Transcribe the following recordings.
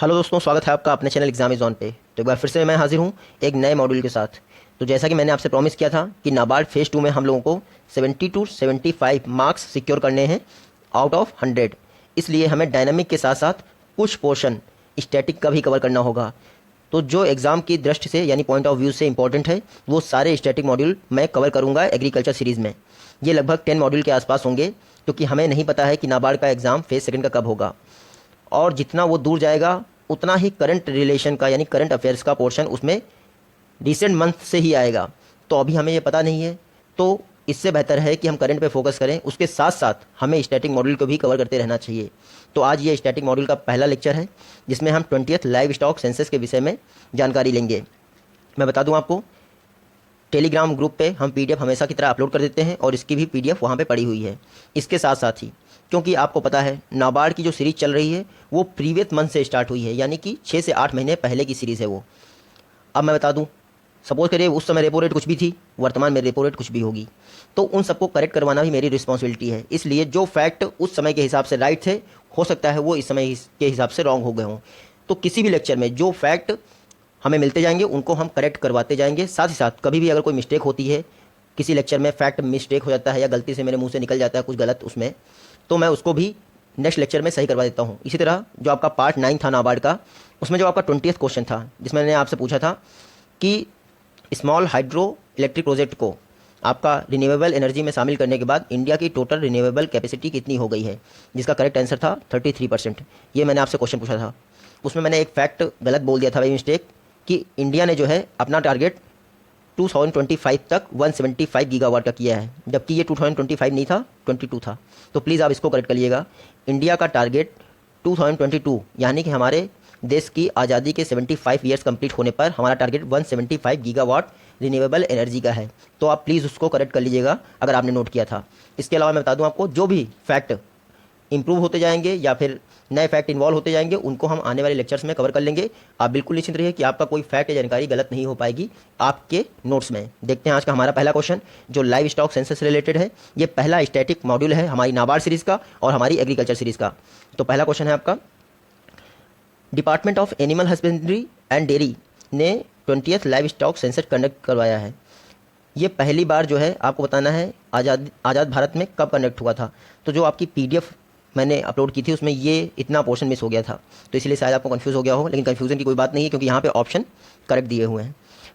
Hello दोस्तों, स्वागत है आपका अपने चैनल एग्जाम इज ऑन पे। तो एक बार फिर से मैं हाजिर हूँ एक नए मॉड्यूल के साथ। तो जैसा कि मैंने आपसे प्रॉमिस किया था कि नाबार्ड फेज़ 2 में हम लोगों को 70 टू 75 मार्क्स सिक्योर करने हैं आउट ऑफ 100। इसलिए हमें डायनामिक के साथ साथ कुछ पोर्शन स्टैटिक का भी कवर करना होगा। तो जो एग्ज़ाम की दृष्टि से यानी पॉइंट ऑफ व्यू से इंपॉर्टेंट है वो सारे स्टैटिक मॉड्यूल मैं कवर करूँगा एग्रीकल्चर सीरीज़ में। ये लगभग 10 मॉड्यूल के आसपास होंगे, क्योंकि हमें नहीं पता है कि नाबार्ड का एग्ज़ाम फेज़ सेकंड का कब होगा, और जितना वो दूर जाएगा उतना ही करंट रिलेशन का यानी करंट अफेयर्स का पोर्शन उसमें रिसेंट मंथ से ही आएगा। तो अभी हमें ये पता नहीं है, तो इससे बेहतर है कि हम करंट पे फोकस करें, उसके साथ साथ हमें स्टैटिक मॉड्यूल को भी कवर करते रहना चाहिए। तो आज ये स्टैटिक मॉड्यूल का पहला लेक्चर है जिसमें हम 20th लाइव स्टॉक सेंसस के विषय में जानकारी लेंगे। मैं बता दूं आपको, टेलीग्राम ग्रुप पे हम पीडीएफ हमेशा की तरह अपलोड कर देते हैं और इसकी भी पीडीएफ वहाँ पे पड़ी हुई है। इसके साथ साथ ही, क्योंकि आपको पता है नाबार्ड की जो सीरीज़ चल रही है वो प्रीवियस मंथ से स्टार्ट हुई है, यानी कि 6 से 8 महीने पहले की सीरीज़ है वो। अब मैं बता दूं, सपोज करिए उस समय रेपो रेट कुछ भी थी, वर्तमान में रेपो रेट कुछ भी होगी, तो उन सबको करेक्ट करवाना भी मेरी रिस्पॉन्सिबिलिटी है। इसलिए जो फैक्ट उस समय के हिसाब से राइट थे, हो सकता है वो इस समय के हिसाब से रॉन्ग हो गए हों। तो किसी भी लेक्चर में जो फैक्ट हमें मिलते जाएंगे उनको हम करेक्ट करवाते जाएंगे। साथ ही साथ कभी भी अगर कोई मिस्टेक होती है, किसी लेक्चर में फैक्ट मिस्टेक हो जाता है या गलती से मेरे मुंह से निकल जाता है कुछ गलत उसमें, तो मैं उसको भी नेक्स्ट लेक्चर में सही करवा देता हूँ। इसी तरह जो आपका पार्ट 9 था नाबार्ड का, उसमें जो आपका 20th क्वेश्चन था जिसमें मैंने आपसे पूछा था कि स्मॉल हाइड्रो इलेक्ट्रिक प्रोजेक्ट को आपका रिन्यूएबल एनर्जी में शामिल करने के बाद इंडिया की टोटल रिन्यूएबल कैपेसिटी कितनी हो गई है, जिसका करेक्ट आंसर था 33%। ये मैंने आपसे क्वेश्चन पूछा था। उसमें मैंने एक फैक्ट गलत बोल दिया था बाई मिस्टेक कि इंडिया ने जो है अपना टारगेट 2025 तक 175 गीगावाट का किया है, जबकि ये 2025 नहीं था, 22 था। तो प्लीज़ आप इसको करेक्ट करिएगा। इंडिया का टारगेट 2022 यानी कि हमारे देश की आज़ादी के 75 ईयर्स कंप्लीट होने पर हमारा टारगेट 175 गीगावाट रिन्यूएबल एनर्जी का है। तो आप प्लीज़ उसको करेक्ट कर लीजिएगा अगर आपने नोट किया था। इसके अलावा मैं बता दूं आपको, जो भी फैक्ट इंप्रूव होते जाएंगे या फिर नए फैक्ट इन्वॉल्व होते जाएंगे उनको हम आने वाले लेक्चर्स में कवर कर लेंगे। आप बिल्कुल निश्चिंत रहिए कि आपका कोई फैक्ट या जानकारी गलत नहीं हो पाएगी आपके नोट्स में। देखते हैं आज का हमारा पहला क्वेश्चन जो लाइव स्टॉक सेंसस से रिलेटेड है। ये पहला स्टैटिक मॉड्यूल है हमारी नाबार्ड सीरीज़ का और हमारी एग्रीकल्चर सीरीज़ का। तो पहला क्वेश्चन है आपका, department of animal husbandry and dairy ने 20th live stock census conduct करवाया है। ये पहली बार जो है आपको बताना है आज़ाद भारत में कब कंडक्ट हुआ था। तो जो आपकी पीडीएफ मैंने अपलोड की थी उसमें ये इतना पोर्शन मिस हो गया था, तो इसलिए शायद आपको कंफ्यूज हो गया हो, लेकिन कंफ्यूजन की कोई बात नहीं है क्योंकि यहाँ पे ऑप्शन करेक्ट दिए हुए हैं।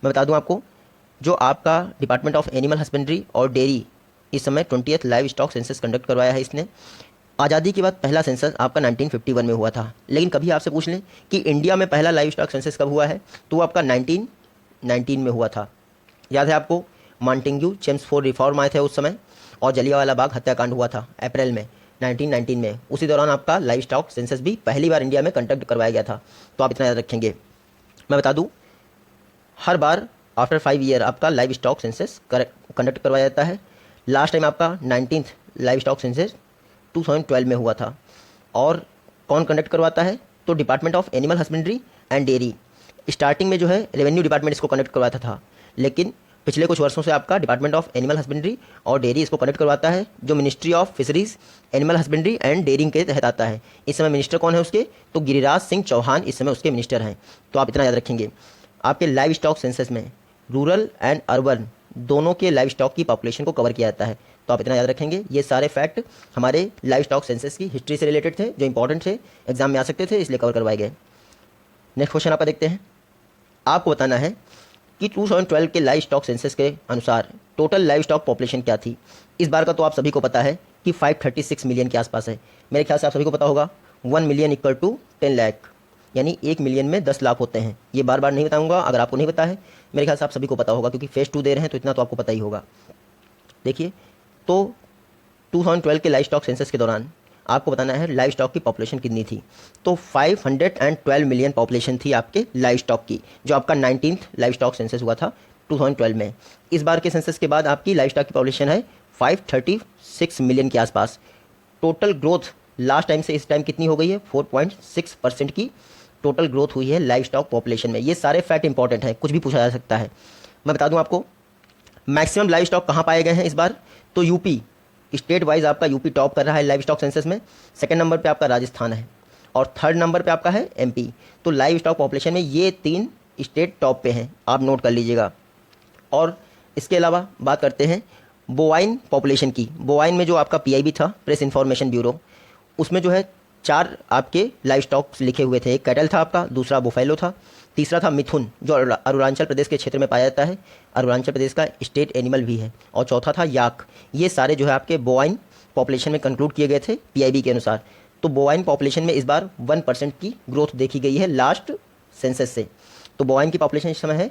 मैं बता दूं आपको, जो आपका डिपार्टमेंट ऑफ एनिमल हस्बेंड्री और डेयरी इस समय 20th live stock census conduct करवाया है। इसने आज़ादी के बाद पहला सेंसस आपका 1951 में हुआ था। लेकिन कभी आपसे पूछ लें कि इंडिया में पहला लाइव स्टॉक सेंसस कब हुआ है, तो वो आपका 1919 में हुआ था। याद है आपको, मॉन्टेग्यू चेम्सफोर्ड रिफॉर्म आए थे उस समय और जलियांवाला बाग हत्याकांड हुआ था अप्रैल में 1919 में। उसी दौरान आपका लाइव स्टॉक सेंसस भी पहली बार इंडिया में कंडक्ट करवाया गया था। तो आप इतना याद रखेंगे। मैं बता दूं, हर बार आफ्टर 5 ईयर आपका लाइव स्टॉक सेंसस कंडक्ट करवाया जाता है। लास्ट टाइम आपका 19th लाइव स्टॉक सेंसस 2012 में हुआ था। और कौन कंडक्ट करवाता है, तो department of animal husbandry and dairy. Starting में जो है रेवेन्यू डिपार्टमेंट इसको कंडक्ट करवाता था, लेकिन पिछले कुछ वर्षों से आपका डिपार्टमेंट ऑफ एनिमल हस्बेंड्री और डेयरी इसको कंडक्ट करवाता है, जो ministry of fisheries animal husbandry and dairying के तहत आता है। इस समय मिनिस्टर कौन है उसके, तो गिरिराज सिंह चौहान इस समय उसके मिनिस्टर हैं। तो आप इतना याद रखेंगे। आपके लाइव स्टॉक सेंसस में रूरल एंड अर्बन दोनों के लाइव स्टॉक की पॉपुलेशन को कवर किया जाता है। तो आप इतना याद रखेंगे। ये सारे फैक्ट हमारे लाइव स्टॉक सेंसस की हिस्ट्री से रिलेटेड थे, जो इंपॉर्टेंट थे, एग्जाम में आ सकते थे, इसलिए कवर करवाए गए। नेक्स्ट क्वेश्चन आपका देखते हैं। आपको बताना है कि 2012 के लाइव स्टॉक सेंसस के अनुसार टोटल लाइव स्टॉक पॉपुलेशन क्या थी। इस बार का तो आप सभी को पता है कि 536 मिलियन के आसपास है। मेरे ख्याल से आप सभी को पता होगा 1 मिलियन इक्वल टू 10 लाख, यानी 1 मिलियन में 10 लाख होते हैं। ये बार बार नहीं बताऊंगा अगर आपको नहीं पता है। मेरे ख्याल से आप सभी को पता होगा क्योंकि फेज़ 2 दे रहे हैं, तो इतना तो आपको पता ही होगा। देखिए, तो 2012 के लाइव स्टॉक सेंसस के दौरान आपको बताना है लाइव स्टॉक की पॉपुलेशन कितनी थी। तो 512 मिलियन पॉपुलेशन थी आपके लाइव स्टॉक की, जो आपका 19th लाइव स्टॉक सेंसस हुआ था 2012 में। इस बार के सेंसस के बाद आपकी लाइव स्टॉक की पॉपुलेशन है 536 मिलियन के आसपास। टोटल ग्रोथ लास्ट टाइम से इस टाइम कितनी हो गई है, 4.6% की टोटल ग्रोथ हुई है लाइव स्टॉक पॉपुलेशन में। ये सारे फैक्ट इंपॉर्टेंट हैं, कुछ भी पूछा जा सकता है। मैं बता दूं आपको, मैक्सिमम लाइव स्टॉक कहाँ पाए गए हैं इस बार, तो यूपी, स्टेट वाइज आपका यूपी टॉप कर रहा है लाइव स्टॉक सेंसस में। सेकंड नंबर पे आपका राजस्थान है और थर्ड नंबर पे आपका है एमपी। तो लाइव स्टॉक पॉपुलेशन में ये 3 स्टेट टॉप पे हैं, आप नोट कर लीजिएगा। और इसके अलावा बात करते हैं बोवाइन पॉपुलेशन की। बोवाइन में जो आपका पीआईबी था, प्रेस इन्फॉर्मेशन ब्यूरो, उसमें जो है 4 आपके लाइव स्टॉक्स लिखे हुए थे। एक कैटल था आपका, दूसरा बुफेलो था, तीसरा था मिथुन जो अरुणाचल प्रदेश के क्षेत्र में पाया जाता है, अरुणाचल प्रदेश का स्टेट एनिमल भी है, और चौथा था याक। ये सारे जो है आपके बोवाइन पॉपुलेशन में कंक्लूड किए गए थे पीआईबी के अनुसार। तो बोवाइन पॉपुलेशन में इस बार 1% की ग्रोथ देखी गई है लास्ट सेंसस से। तो बोवाइन की पॉपुलेशन इस समय है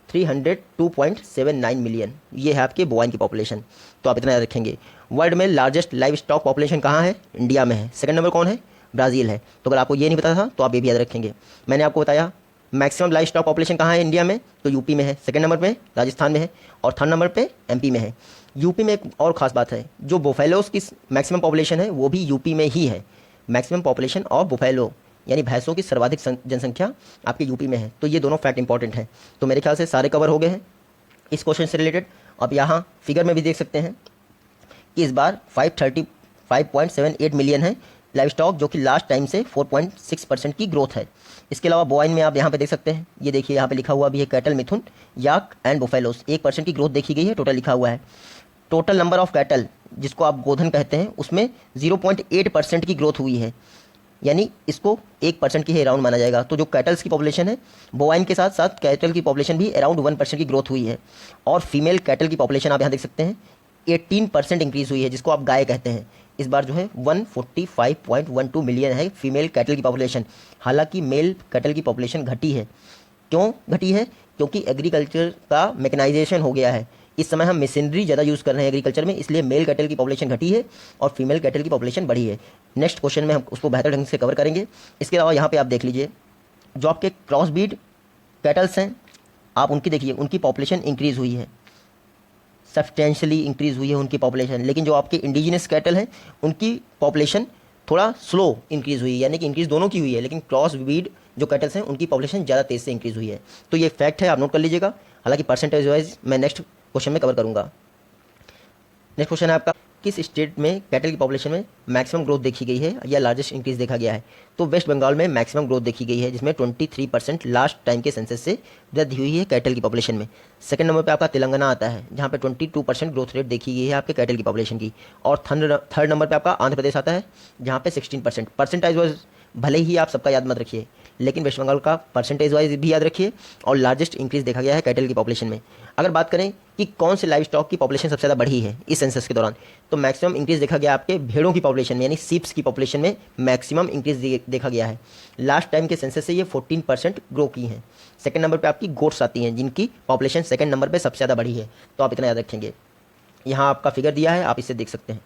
302.79 मिलियन, ये है आपके बोवाइन की पॉपुलेशन। तो आप इतना याद रखेंगे। वर्ल्ड में लार्जेस्ट लाइव स्टॉक पॉपुलेशन कहाँ है? इंडिया में है। सेकंड नंबर कौन है? ब्राज़ील है। तो अगर आपको ये नहीं पता था तो आप ये भी याद रखेंगे। मैंने आपको बताया मैक्सिमम लाइव स्टॉक पॉपुलेशन कहाँ है इंडिया में, तो यूपी में है। सेकंड नंबर पे राजस्थान में है, और थर्ड नंबर पे एमपी में है। यूपी में एक और ख़ास बात है, जो बुफेलोस की मैक्सिमम पॉपुलेशन है वो भी यूपी में ही है। मैक्सिमम पॉपुलेशन ऑफ बुफेलो यानी भैंसों की सर्वाधिक जनसंख्या आपके यूपी में है। तो ये दोनों फैक्ट इंपॉर्टेंट है। तो मेरे ख्याल से सारे कवर हो गए हैं इस क्वेश्चन से रिलेटेड। आप यहाँ फिगर में भी देख सकते हैं कि इस बार 535.78 मिलियन है लाइव स्टॉक, जो कि लास्ट टाइम से 4.6% की ग्रोथ है। इसके अलावा बोवाइन में आप यहाँ पे देख सकते हैं, ये देखिए यहाँ पे लिखा हुआ भी है कैटल, मिथुन, याक एंड बुफेलोस, 1% की ग्रोथ देखी गई है, टोटल लिखा हुआ है। टोटल नंबर ऑफ कैटल जिसको आप गोधन कहते हैं उसमें 0.8% की ग्रोथ हुई है, यानी इसको 1% की ही अराउंड माना जाएगा। तो जो कैटल्स की पॉपुलेशन है, बोवाइन के साथ साथ कैटल की पॉपुलेशन भी अराउंड 1% की ग्रोथ हुई है। और फीमेल कैटल की पॉपुलेशन आप यहाँ देख सकते हैं 18% इंक्रीज़ हुई है, जिसको आप गाय कहते हैं। इस बार जो है 145.12 मिलियन है फीमेल कैटल की पॉपुलेशन। हालांकि मेल कैटल की पॉपुलेशन घटी है। क्यों घटी है? क्योंकि एग्रीकल्चर का मैकेनाइजेशन हो गया है। इस समय हम मशीनरी ज़्यादा यूज़ कर रहे हैं एग्रीकल्चर में, इसलिए मेल कैटल की पॉपुलेशन घटी है और फीमेल कैटल की पॉपुलेशन बढ़ी है। नेक्स्ट क्वेश्चन में हम उसको बेहतर ढंग से कवर करेंगे। इसके अलावा यहाँ पे आप देख लीजिए, जो आपके क्रॉस ब्रीड कैटल्स हैं, आप उनकी देखिए, उनकी पॉपुलेशन इंक्रीज़ हुई है, सब्सटेंशियली इंक्रीज़ हुई है उनकी पॉपुलेशन। लेकिन जो आपके इंडिजिनस कैटल हैं, उनकी पॉपुलेशन थोड़ा स्लो इंक्रीज़ हुई है, यानी कि इंक्रीज़ दोनों की हुई है, लेकिन क्रॉस ब्रीड जो कैटल्स हैं उनकी पॉपुलेशन ज़्यादा तेज़ से इंक्रीज़ हुई है। तो ये फैक्ट है, आप नोट कर लीजिएगा। हालांकि परसेंटेज वाइज मैं नेक्स्ट क्वेश्चन में कवर करूंगा। नेक्स्ट क्वेश्चन है आपका, किस स्टेट में कैटल की पॉपुलेशन में मैक्सिमम ग्रोथ देखी गई है या लार्जेस्ट इंक्रीज देखा गया है? तो वेस्ट बंगाल में मैक्सिमम ग्रोथ देखी गई है, जिसमें 23% लास्ट टाइम के सेंसस से वृद्धि हुई है कैटल की पॉपुलेशन में। सेकंड नंबर पे आपका तेलंगाना आता है, जहां पे 22% ग्रोथ रेट देखी गई है आपके कैटल की पॉपुलेशन की। और थर्ड नंबर पे आपका आंध्र प्रदेश आता है, जहाँ पे 16%। परसेंटेज वाइज भले ही आप सबका याद मत रखिए, लेकिन वेस्ट बंगाल का परसेंटेज वाइज भी याद रखिए। और लार्जेस्ट इंक्रीज देखा गया है कैटल की पॉपुलेशन में। अगर बात करें कि कौन से लाइव स्टॉक की पॉपुलेशन सबसे ज़्यादा बढ़ी है इस सेंसस के दौरान, तो मैक्सिमम इंक्रीज देखा गया आपके भेड़ों की पॉपुलेशन में, यानी सीप्स की पॉपुलेशन में मैक्सिमम इंक्रीज देखा गया है। लास्ट टाइम के सेंसस से ये 14% ग्रो की हैं। सेकंड नंबर पे आपकी गोट्स आती हैं, जिनकी पॉपुलेशन सेकंड नंबर पे सबसे ज़्यादा बढ़ी है। तो आप इतना याद रखेंगे। यहाँ आपका फिगर दिया है, आप इसे देख सकते हैं।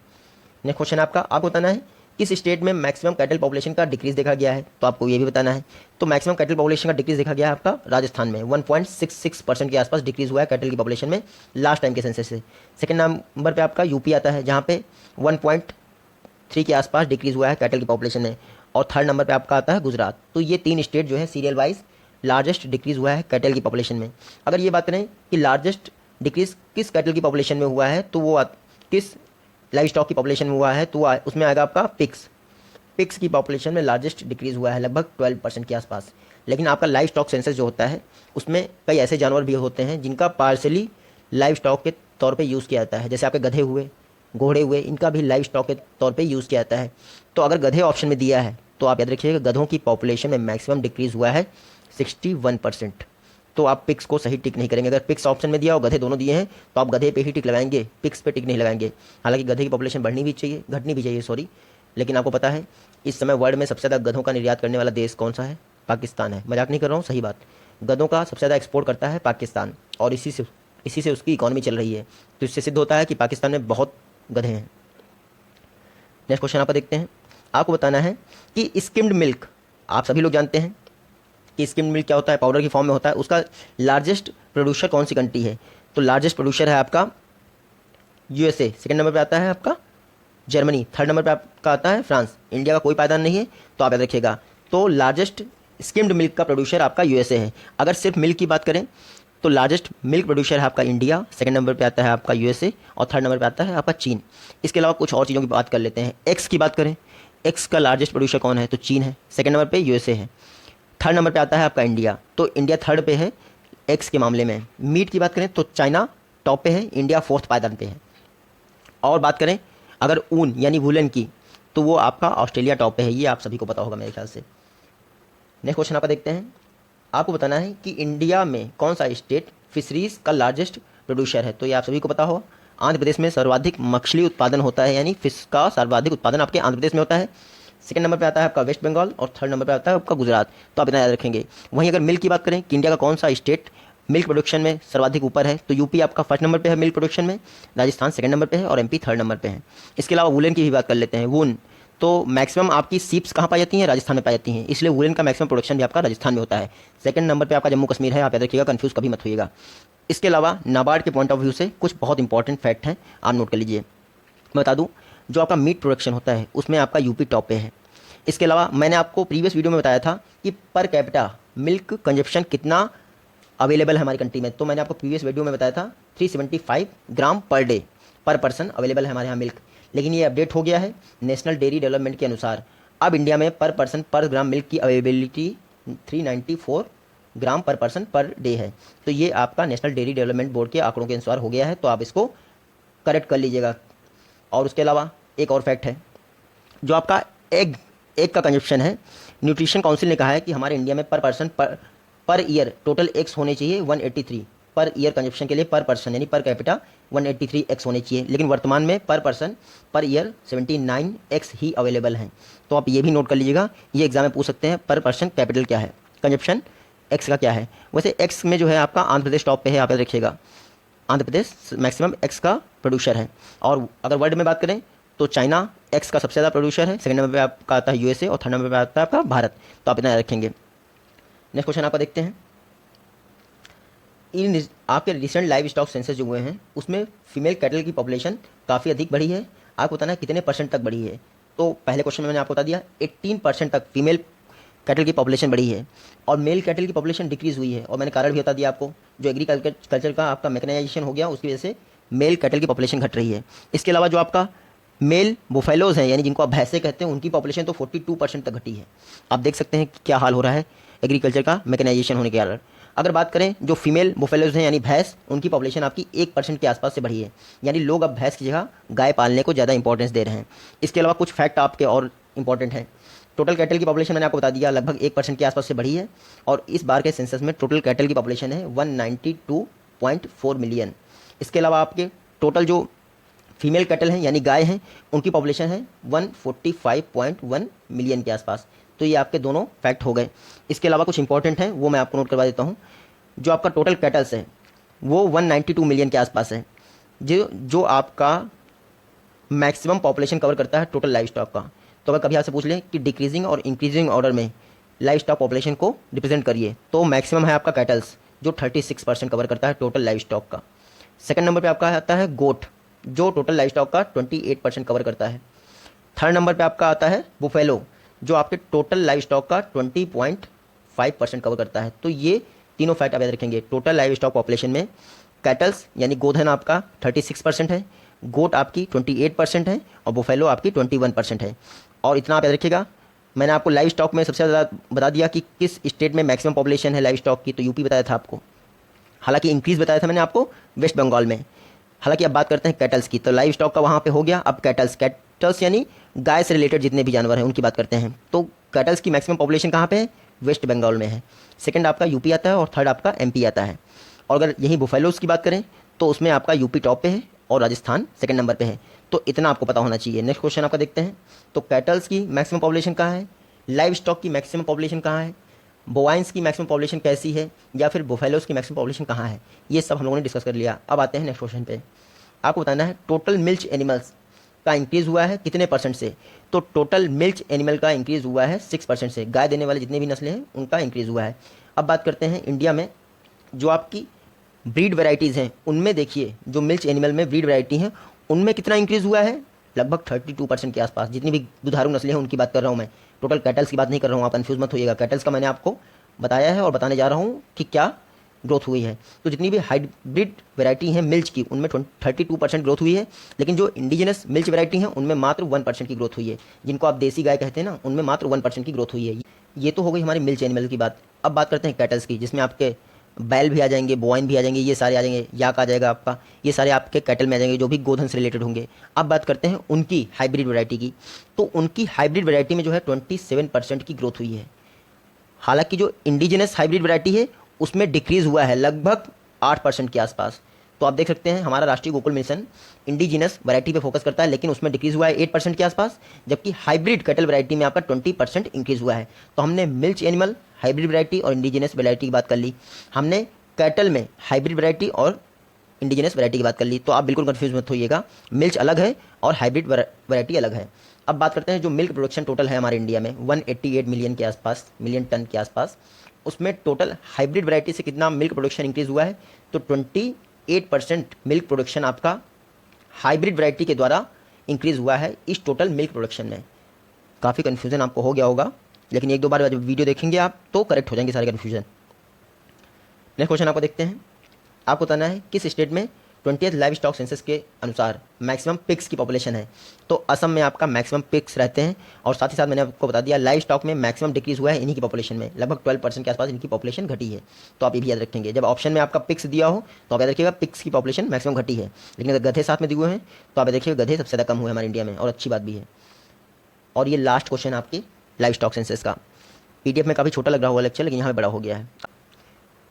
नेक्स्ट क्वेश्चन आपका, आपको बताना है किस स्टेट में मैक्सिमम कैटल पॉपुलेशन का डिक्रीज देखा गया है, तो आपको ये भी बताना है। तो मैक्सिमम कैटल पॉपुलेशन का डिक्रीज देखा गया है आपका राजस्थान में, 1.66% के आसपास डिक्रीज हुआ है कैटल की पॉपुलेशन में लास्ट टाइम के सेंसस से। सेकंड नंबर पे आपका यूपी आता है, जहाँ पे 1.3 के आसपास डिक्रीज हुआ है कैटल की पॉपुलेशन में। और थर्ड नंबर पर आपका आता है गुजरात। तो ये 3 स्टेट जो है सीरियल वाइज लार्जेस्ट डिक्रीज हुआ है कैटल की पॉपुलेशन में। अगर ये बात करें कि लार्जेस्ट डिक्रीज किस कैटल की पॉपुलेशन में हुआ है, तो वो किस लाइव स्टॉक की पॉपुलेशन में हुआ है, तो उसमें आएगा आपका पिग्स की पॉपुलेशन में लार्जेस्ट डिक्रीज हुआ है, लगभग 12% के आसपास। लेकिन आपका लाइव स्टॉक सेंसस जो होता है, उसमें कई ऐसे जानवर भी होते हैं जिनका पार्सली लाइव स्टॉक के तौर पे यूज़ किया जाता है, जैसे आपके गधे हुए, घोड़े हुए, इनका भी लाइव स्टॉक के तौर पे यूज़ किया जाता है। तो अगर गधे ऑप्शन में दिया है, तो आप याद रखिएगा गधों की पॉपुलेशन में मैक्सिमम डिक्रीज हुआ है 61%। तो आप पिक्स को सही टिक नहीं करेंगे। अगर पिक्स ऑप्शन में दिया और गधे दोनों दिए हैं, तो आप गधे पे ही टिक लगाएंगे, पिक्स पे टिक नहीं लगाएंगे। हालांकि गधे की पॉपुलेशन बढ़नी भी चाहिए, घटनी भी चाहिए, सॉरी। लेकिन आपको पता है इस समय वर्ल्ड में सबसे ज़्यादा गधों का निर्यात करने वाला देश कौन सा है? पाकिस्तान है। मजाक नहीं कर रहा हूँ, सही बात। गधों का सबसे ज़्यादा एक्सपोर्ट करता है पाकिस्तान, और इसी से उसकी इकॉनमी चल रही है। तो इससे सिद्ध होता है कि पाकिस्तान में बहुत गधे हैं। नेक्स्ट क्वेश्चन आपको देखते हैं। आपको बताना है कि स्किम्ड मिल्क, आप सभी लोग जानते हैं कि स्किम्ड मिल्क क्या होता है, पाउडर की फॉर्म में होता है। उसका लार्जेस्ट प्रोड्यूसर कौन सी कंट्री है? तो लार्जेस्ट प्रोड्यूसर है आपका यूएसए। सेकंड नंबर पे आता है आपका जर्मनी। थर्ड नंबर पे आपका आता है फ्रांस। इंडिया का कोई पायदान नहीं है, तो आप याद रखिएगा। तो लार्जेस्ट स्किम्ड मिल्क का प्रोड्यूसर आपका यूएसए है। अगर सिर्फ मिल्क की बात करें, तो लार्जेस्ट मिल्क प्रोड्यूसर है आपका इंडिया, सेकंड नंबर पे आता है आपका यूएसए, और थर्ड नंबर पे आता है आपका चीन। इसके अलावा कुछ और चीज़ों की बात कर लेते हैं। एग्स की बात करें, एक्स का लार्जेस्ट प्रोड्यूसर कौन है? तो चीन है। सेकंड नंबर पे यूएसए है। थर्ड नंबर पे आता है आपका इंडिया, तो इंडिया थर्ड पे है एक्स के मामले में। मीट की बात करें तो चाइना टॉप पे है, इंडिया फोर्थ पायदान पे है। और बात करें अगर ऊन यानी वुलन की, तो वो आपका ऑस्ट्रेलिया टॉप पे है, ये आप सभी को पता होगा मेरे ख्याल से। नेक्स्ट क्वेश्चन आपका देखते हैं। आपको बताना है कि इंडिया में कौन सा स्टेट फिशरीज का लार्जेस्ट प्रोड्यूसर है? तो ये आप सभी को पता होगा, आंध्र प्रदेश में सर्वाधिक मछली उत्पादन होता है, यानी फिश का सर्वाधिक उत्पादन आपके आंध्र प्रदेश में होता है। सेकंड नंबर पे आता है आपका वेस्ट बंगाल और थर्ड नंबर पे आता है आपका गुजरात। तो आप इतना याद रखेंगे। वहीं अगर मिल्क की बात करें कि इंडिया का कौन सा स्टेट मिल्क प्रोडक्शन में सर्वाधिक ऊपर है, तो यूपी आपका फर्स्ट नंबर पे है मिल्क प्रोडक्शन में, राजस्थान सेकंड नंबर पे है और एमपी थर्ड नंबर पे है। इसके अलावा वुलन की भी बात कर लेते हैं। वून तो मैक्सिमम आपकी सीप्स कहाँ पाई जाती हैं? राजस्थान में पाई जाती हैं, इसलिए वुलन का मैक्सिमम प्रोडक्शन भी आपका राजस्थान में होता है। सेकंड नंबर पे आपका जम्मू कश्मीर है, आप याद रखिएगा, कंफ्यूज कभी मत होइएगा। इसके अलावा नाबार्ड के पॉइंट ऑफ व्यू से कुछ बहुत इंपॉर्टेंट फैक्ट हैं, आप नोट कर लीजिए। मैं बता दूं, जो आपका मीट प्रोडक्शन होता है उसमें आपका यूपी टॉप पे है। इसके अलावा मैंने आपको प्रीवियस वीडियो में बताया था कि पर कैपिटा मिल्क कंजप्शन कितना अवेलेबल है हमारी कंट्री में, तो मैंने आपको प्रीवियस वीडियो में बताया था 375 ग्राम पर डे पर पर्सन अवेलेबल है हमारे यहाँ मिल्क। लेकिन ये अपडेट हो गया है नेशनल डेयरी डेवलपमेंट के अनुसार। अब इंडिया में पर पर्सन पर ग्राम मिल्क की अवेलेबिलिटी 394 ग्राम पर पर्सन पर डे है। तो ये आपका नेशनल डेयरी डेवलपमेंट बोर्ड के आंकड़ों के अनुसार हो गया है, तो आप इसको करेक्ट कर लीजिएगा। और उसके अलावा एक और फैक्ट है, जो आपका एग का कंजप्शन है, न्यूट्रिशन काउंसिल ने कहा है कि हमारे इंडिया में पर person per year total x होने चाहिए 183 पर ईयर कंजप्शन के लिए पर पर्सन, यानी पर कैपिटा 183 एक्स होने चाहिए। लेकिन वर्तमान में पर पर्सन पर ईयर 79 एक्स ही अवेलेबल हैं। तो आप ये भी नोट कर लीजिएगा, ये एग्जाम में पूछ सकते हैं पर पर्सन कैपिटल क्या है, कंजप्शन एक्स का क्या है। वैसे एक्स में जो है आपका आंध्र प्रदेश टॉप पे है, आप याद रखिएगा, आंध्र प्रदेश मैक्सिमम एक्स का प्रोड्यूसर है। और अगर वर्ल्ड में बात करें तो चाइना एक्स का सबसे ज़्यादा प्रोड्यूसर है, सेकंड नंबर पे आपका आता है यूएसए और थर्ड नंबर पे आता है आपका भारत। तो आप इतना याद रखेंगे। नेक्स्ट क्वेश्चन आपका देखते हैं। इन आपके रिसेंट लाइव स्टॉक सेंसस जो हुए हैं उसमें फीमेल कैटल की पॉपुलेशन काफ़ी अधिक बढ़ी है। आपको बताना है कितने परसेंट तक बढ़ी है। तो पहले क्वेश्चन में मैंने आपको बता दिया 18% तक फीमेल कैटल की पॉपुलेशन बढ़ी है और मेल कैटल की पॉपुलेशन डिक्रीज हुई है। और मैंने कारण भी बता दिया आपको, जो एग्रीकल्चर का आपका मैकेनाइजेशन हो गया उसकी वजह से मेल कैटल की पॉपुलेशन घट रही है। इसके अलावा जो आपका मेल बुफेलोज हैं, यानी जिनको आप भैंसे कहते हैं, उनकी पॉपुलेशन तो 42% तक घटी है। आप देख सकते हैं कि क्या हाल हो रहा है एग्रीकल्चर का मैकेनाइजेशन होने के कारण। अगर बात करें जो फीमेल बुफेलोज हैं यानी भैंस, उनकी पॉपुलेशन आपकी 1% के आसपास से बढ़ी है, यानी लोग अब भैंस की जगह गाय पालने को ज़्यादा इंपॉर्टेंस दे रहे हैं। इसके अलावा कुछ फैक्ट आपके और इंपॉर्टेंट हैं। टोटल कैटल की पॉपुलेशन मैंने आपको बता दिया लगभग 1% के आसपास से बढ़ी है और इस बार के सेंसस में टोटल कैटल की पॉपुलेशन है 192.4 मिलियन। इसके अलावा आपके टोटल जो फीमेल कैटल हैं यानी गाय हैं, उनकी पॉपुलेशन है 145.1 मिलियन के आसपास। तो ये आपके दोनों फैक्ट हो गए। इसके अलावा कुछ इंपॉर्टेंट हैं, वो मैं आपको नोट करवा देता हूँ। जो आपका टोटल कैटल्स है वो 192 मिलियन के आसपास है, जो आपका मैक्सिमम पॉपुलेशन कवर करता है टोटल लाइव स्टॉक का। तो अगर कभी आपसे पूछ लें कि डिक्रीजिंग और इंक्रीजिंग ऑर्डर में लाइव स्टॉक पॉपुलेशन को रिप्रेजेंट करिए, तो मैक्सिमम है आपका कैटल्स जो 36% कवर करता है टोटल लाइव स्टॉक का। सेकंड नंबर पे आपका आता है गोट जो टोटल लाइव स्टॉक का 28% कवर करता है। थर्ड नंबर पे आपका आता है बुफेलो जो आपके टोटल लाइव स्टॉक का 20.5% कवर करता है। तो ये तीनों फैक्ट आप याद रखेंगे। टोटल लाइव स्टॉक पॉपुलेशन में कैटल्स यानी गोधन आपका 36% है, गोट आपकी 28% है और बुफेलो आपकी 21% है। और इतना आप याद रखिएगा, मैंने आपको लाइव स्टॉक में सबसे ज़्यादा बता दिया कि किस स्टेट में मैक्सिमम पॉपुलेशन है लाइव स्टॉक की, तो यूपी बताया था आपको। हालांकि इंक्रीज़ बताया था मैंने आपको वेस्ट बंगाल में। हालांकि अब बात करते हैं कैटल्स की, तो लाइव स्टॉक का वहाँ पे हो गया। अब कैटल्स यानी गाय से रिलेटेड जितने भी जानवर हैं उनकी बात करते हैं। तो कैटल्स की मैक्सिमम पॉपुलेशन कहाँ पे है? वेस्ट बंगाल में है। सेकंड आपका यूपी आता है और थर्ड आपका एमपी आता है। और अगर यही बुफेलोज की बात करें तो उसमें आपका यूपी टॉप पे है और राजस्थान सेकंड नंबर पे है। तो इतना आपको पता होना चाहिए। नेक्स्ट क्वेश्चन आपका देखते हैं। तो कैटल्स की मैक्सिमम पॉपुलेशन कहाँ है, लाइव स्टॉक की मैक्सिमम पॉपुलेशन कहाँ है, बोवाइंस की मैक्सिमम पॉपुलेशन कैसी है, या फिर बुफेलोज की मैक्सिमम पॉपुलेशन कहाँ है, ये सब हम लोगों ने डिस्कस कर लिया। अब आते हैं नेक्स्ट क्वेश्चन पे। आपको बताना है टोटल मिल्च एनिमल्स का इंक्रीज़ हुआ है कितने परसेंट से। तो टोटल मिल्च एनिमल का इंक्रीज़ हुआ है 6% से। गाय देने वाले जितने भी नस्लें हैं उनका इंक्रीज़ हुआ है। अब बात करते हैं इंडिया में जो आपकी ब्रीड वैरायटीज़ हैं उनमें देखिए, जो मिल्च एनिमल में ब्रीड वैरायटी हैं उनमें कितना इंक्रीज़ हुआ है, लगभग 32% के आसपास। जितनी भी दुधारू नस्लें हैं उनकी बात कर रहा हूँ मैं, टोटल कैटल्स की बात नहीं कर रहा हूँ, आप कन्फ्यूज़ मत होइएगा। कैटल्स का मैंने आपको बताया है और बताने जा रहा हूँ कि क्या ग्रोथ हुई है। तो जितनी भी हाइब्रिड वैरायटी हैं मिल्च की, उनमें 32% ग्रोथ हुई है, लेकिन जो इंडिजिनस मिल्च वैरायटी हैं उनमें मात्र 1% की ग्रोथ हुई है। जिनको आप देसी गाय कहते हैं ना, उनमें मात्र 1% की ग्रोथ हुई है। ये तो हो गई हमारी मिल्च एनिमल की बात। अब बात करते हैं कैटल्स की, जिसमें आपके बैल भी आ जाएंगे, बोवाइन भी आ जाएंगे, ये सारे आ जाएंगे, याक आ जाएगा आपका, ये सारे आपके कैटल में आ जाएंगे जो भी गोधन से रिलेटेड होंगे। अब बात करते हैं उनकी हाइब्रिड वैरायटी की, तो उनकी हाइब्रिड वैरायटी में जो है 27% की ग्रोथ हुई है। हालांकि जो इंडिजिनस हाइब्रिड वैरायटी है उसमें डिक्रीज हुआ है लगभग 8% के आसपास। तो आप देख सकते हैं हमारा राष्ट्रीय गोकुल मिशन इंडिजिनस वैरायटी पे फोकस करता है, लेकिन उसमें डिक्रीज हुआ है 8% के आसपास, जबकि हाइब्रिड कैटल वैरायटी में आपका 20% इंक्रीज हुआ है। तो हमने मिल्च एनिमल, हाइब्रिड वैरायटी और इंडिजिनस वैरायटी की बात कर ली। हमने कैटल में हाइब्रिड वैरायटी और इंडिजिनस वैरायटी की बात कर ली। तो आप बिल्कुल कंफ्यूज मत होइएगा, मिल्च अलग है और हाइब्रिड वैरायटी अलग है। अब बात करते हैं जो मिल्क प्रोडक्शन टोटल है हमारे इंडिया में 188 मिलियन के आसपास, मिलियन टन के आसपास, उसमें टोटल हाइब्रिड वैरायटी से कितना मिल्क प्रोडक्शन इंक्रीज हुआ है, तो 28% मिल्क प्रोडक्शन आपका हाइब्रिड वैरायटी के द्वारा इंक्रीज हुआ है इस टोटल मिल्क प्रोडक्शन में। काफ़ी कन्फ्यूजन आपको हो गया होगा, लेकिन एक दो बार जब वीडियो देखेंगे आप तो करेक्ट हो जाएंगे सारे कन्फ्यूजन। नेक्स्ट क्वेश्चन आपको देखते हैं। आपको बताना है किस स्टेट में 20th लाइव स्टॉक सेंसस के अनुसार मैक्सिमम पिग्स की पॉपुलेशन है। तो असम में आपका मैक्सिमम पिग्स रहते हैं, और साथ ही साथ मैंने आपको बता दिया लाइव स्टॉक में मैक्सिमम डिक्रीज हुआ है इन्हीं की पॉपुलेशन में, लगभग 12% के आसपास इनकी पॉपुलेशन घटी है। तो आप ये भी याद रखेंगे, जब ऑप्शन में आपका पिग्स दिया हो तो आप याद रखिएगा पिग्स की पॉपुलेशन मैक्सिमम घटी है, लेकिन अगर गधे साथ में दिए हुए हैं तो आप याद रखिएगा गधे सबसे ज़्यादा कम हुए हमारे इंडिया में, और अच्छी बात भी है। और ये लास्ट क्वेश्चन आपकी लाइव स्टॉक सेंसस का, PDF में काफ़ी छोटा लग रहा हुआ लेक्चर, लेकिन यहाँ पे बड़ा हो गया है।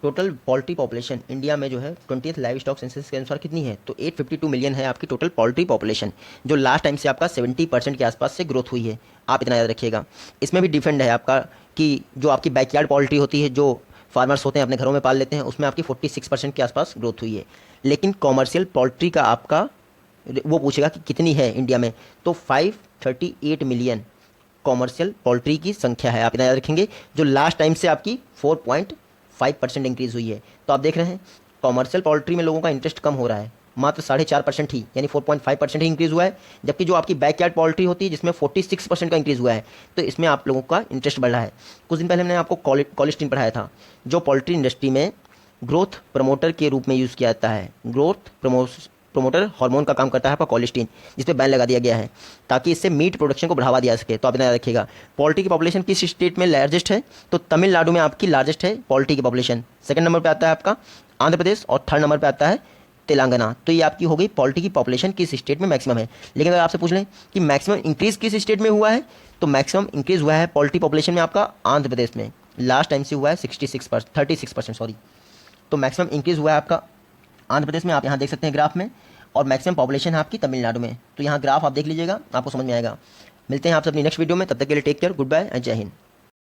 टोटल पोल्ट्री पॉपुलेशन इंडिया में जो है 20th लाइव स्टॉक सेंसस के अनुसार कितनी है, तो 852 मिलियन है आपकी टोटल पोल्ट्री पॉपुलेशन, जो लास्ट टाइम से आपका 70% के आसपास से ग्रोथ हुई है। आप इतना याद रखिएगा। इसमें भी डिफरेंट है आपका कि जो आपकी बैकयार्ड पोल्ट्री होती है, जो फार्मर्स होते हैं अपने घरों में पाल लेते हैं, उसमें आपकी 46% के आसपास ग्रोथ हुई है। लेकिन कॉमर्शियल पोल्ट्री का आपका वो पूछेगा कि कितनी है इंडिया में, तो 538 मिलियन कॉमर्शियल पोल्ट्री की संख्या है। आप इतना याद रखेंगे, जो लास्ट टाइम से आपकी 4.5% इंक्रीज हुई है। तो आप देख रहे हैं कॉमर्शियल पोल्ट्री में लोगों का इंटरेस्ट कम हो रहा है, मात्र 4.5% ही, यानी 4.5% ही इंक्रीज हुआ है। जबकि जो आपकी बैकयार्ड पोल्ट्री होती है जिसमें 46% का इंक्रीज हुआ है, तो इसमें आप लोगों का इंटरेस्ट बढ़ रहा है। कुछ दिन पहले हमने आपको कोलेस्टीन पढ़ाया था, जो पोल्ट्री इंडस्ट्री में ग्रोथ प्रमोटर के रूप में यूज़ किया जाता है। ग्रोथ प्रमोटर हार्मोन का काम करता है आपका कोलेस्टीन, जिस पे बैन लगा दिया गया है ताकि इससे मीट प्रोडक्शन को बढ़ावा दिया सके। तो आप इतना याद रखिएगा। पोल्ट्री की पॉपुलेशन किस स्टेट में लार्जेस्ट है, तो तमिलनाडु में आपकी लार्जेस्ट है पोल्ट्री की पॉपुलेशन। सेकंड नंबर पे आता है आपका आंध्र प्रदेश, और थर्ड नंबर पे आता है तेलंगाना। तो ये आपकी हो गई पोल्ट्री की पॉपुलेशन किस स्टेट में मैक्सिमम है। लेकिन अगर आपसे पूछ लें कि मैक्सिमम इंक्रीज किस स्टेट में हुआ है, तो मैक्सिमम इंक्रीज हुआ है पोल्ट्री पॉपुलेशन में आपका आंध्र प्रदेश में, लास्ट टाइम से हुआ है 36% सॉरी। तो मैक्सिमम इंक्रीज हुआ है आपका आंध्र प्रदेश में, आप यहाँ देख सकते हैं ग्राफ में, और मैक्सिमम पॉपुलेशन है आपकी तमिलनाडु में। तो यहाँ ग्राफ आप देख लीजिएगा, आपको समझ में आएगा। मिलते हैं आपसे अपनी नेक्स्ट वीडियो में, तब तक के लिए take care, goodbye and जय हिंद।